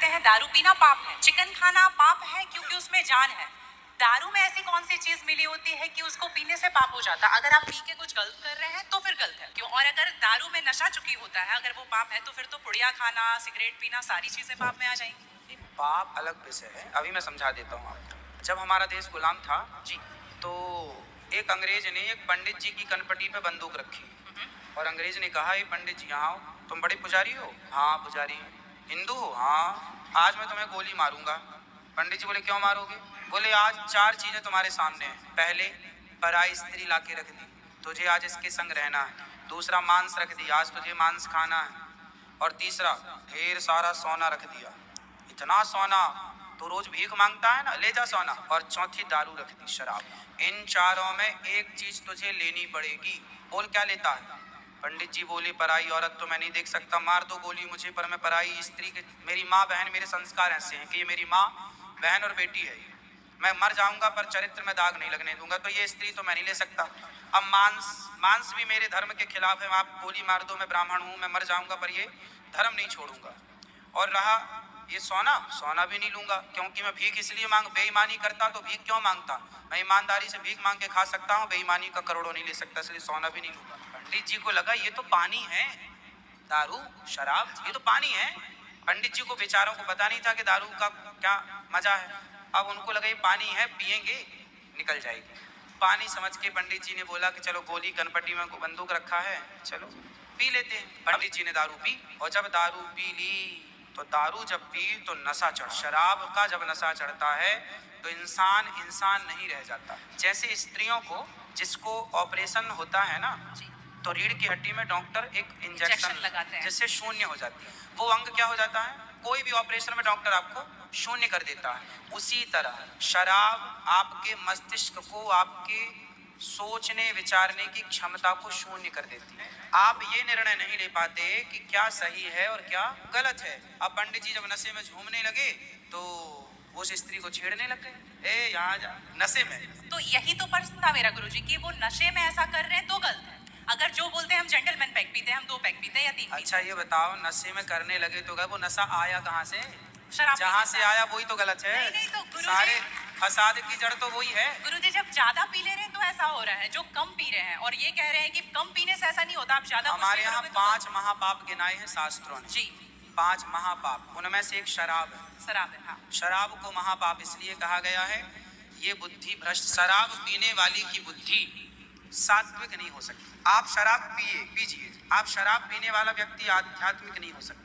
कहते हैं दारू पीना पाप है, चिकन खाना पाप है क्योंकि उसमें जान है। दारू में ऐसी कौन सी चीज मिली होती है कि उसको पीने से पाप हो जाता है? अगर आप पी के कुछ गलत कर रहे हैं तो फिर गलत है क्यों? और अगर दारू में नशा चुकी होता है, अगर वो पाप है तो फिर तो पुड़िया खाना, सिगरेट पीना, सारी चीजें पाप में आ जाएंगी। पाप अलग विषय है, अभी मैं समझा देता हूँ आपको। जब हमारा देश गुलाम था जी। तो एक अंग्रेज ने एक पंडित जी की कनपटी पे बंदूक रखी और अंग्रेज ने कहा, ये पंडित जी यहाँ आओ, तुम बड़े पुजारी हो? हाँ पुजारी। हिंदू हो? हाँ। आज मैं तुम्हें गोली मारूंगा। पंडित जी बोले, क्यों मारोगे? बोले, आज 4 चीजें तुम्हारे सामने हैं। पहले, पराई स्त्री ला के रख दी, तुझे आज इसके संग रहना है। दूसरा, मांस रख दिया, आज तुझे मांस खाना है। और तीसरा, ढेर सारा सोना रख दिया, इतना सोना तो रोज भीख मांगता है ना, ले जा सोना। और चौथी, दारू रख दी, शराब। इन चारों में एक चीज तुझे लेनी पड़ेगी। बोल, क्या लेता है? पंडित जी बोले, पराई औरत तो मैं नहीं देख सकता, मार दो गोली मुझे, पर मैं पराई स्त्री के, मेरी माँ बहन, मेरे संस्कार ऐसे हैं कि ये मेरी माँ बहन और बेटी है, मैं मर जाऊंगा पर चरित्र में दाग नहीं लगने दूंगा, तो ये स्त्री तो मैं नहीं ले सकता। अब मांस भी मेरे धर्म के खिलाफ है, आप गोली मार दो, मैं ब्राह्मण हूँ, मैं मर जाऊंगा पर ये धर्म नहीं छोड़ूंगा। और रहा ये सोना भी नहीं लूंगा, क्योंकि मैं भीख इसलिए बेईमानी करता तो भीख क्यों मांगता? मैं ईमानदारी से भीख मांग के खा सकता हूँ, बेईमानी का करोड़ों नहीं ले सकता, इसलिए सोना भी नहीं लूंगा। पंडित जी को लगा ये तो पानी है, दारू शराब ये तो पानी है। पंडित जी को बेचारों को पता नहीं था कि दारू का क्या मजा है। अब उनको लगा ये पानी है, पिएंगे निकल जाएगी। पानी समझ के पंडित जी ने बोला कि चलो, गोली कनपटी में बंदूक रखा है, चलो पी लेते हैं। पंडित जी ने दारू पी, और जब दारू पी ली तो दारू जब पी तो नशा चढ़, शराब का जब नशा चढ़ता है तो इंसान नहीं रह जाता। जैसे स्त्रियों को, जिसको ऑपरेशन होता है ना, तो रीढ़ की हड्डी में डॉक्टर एक इंजेक्शन लगाते हैं जिससे शून्य हो जाती है, वो अंग क्या हो जाता है? कोई भी ऑपरेशन में डॉक्टर आपको शून्य कर देता है। उसी तरह शराब आपके मस्तिष्क को, आपके सोचने विचारने की क्षमता को शून्य कर देती है। आप ये निर्णय नहीं ले पाते कि क्या सही है और क्या गलत है। अब पंडित जी जब नशे में झूमने लगे तो उस स्त्री को छेड़ने लग गए, ए यहाँ जा, नशे में। तो यही तो प्रश्न था मेरा गुरुजी कि वो नशे में ऐसा कर रहे हैं तो गलत है। अगर जो बोलते हैं हम जेंटलमैन पैक पीते हैं, हम 2 पैक पीते हैं या 3 पीते हैं। अच्छा ये बताओ, नशे में करने लगे तो वो नशा आया कहाँ से? शराब जहाँ से आया वही तो गलत है। नहीं तो गुरुजी, सारे फसाद की जड़ तो वही है। गुरुजी जब ज्यादा पी ले रहे हैं तो ऐसा हो रहा है, जो कम पी रहे हैं और ये कह रहे हैं कि कम पीने से ऐसा नहीं होता, आप ज्यादा हमारे यहाँ 5 महापाप गिनाए हैं शास्त्रों ने। जी। 5 महापाप, उनमें से एक शराब है। शराब है, हाँ। शराब को महापाप इसलिए कहा गया है, ये बुद्धि भ्रष्ट, शराब पीने वाली की बुद्धि सात्विक नहीं हो सकती। आप शराब पीजिए, आप शराब पीने वाला व्यक्ति आध्यात्मिक नहीं हो सकता।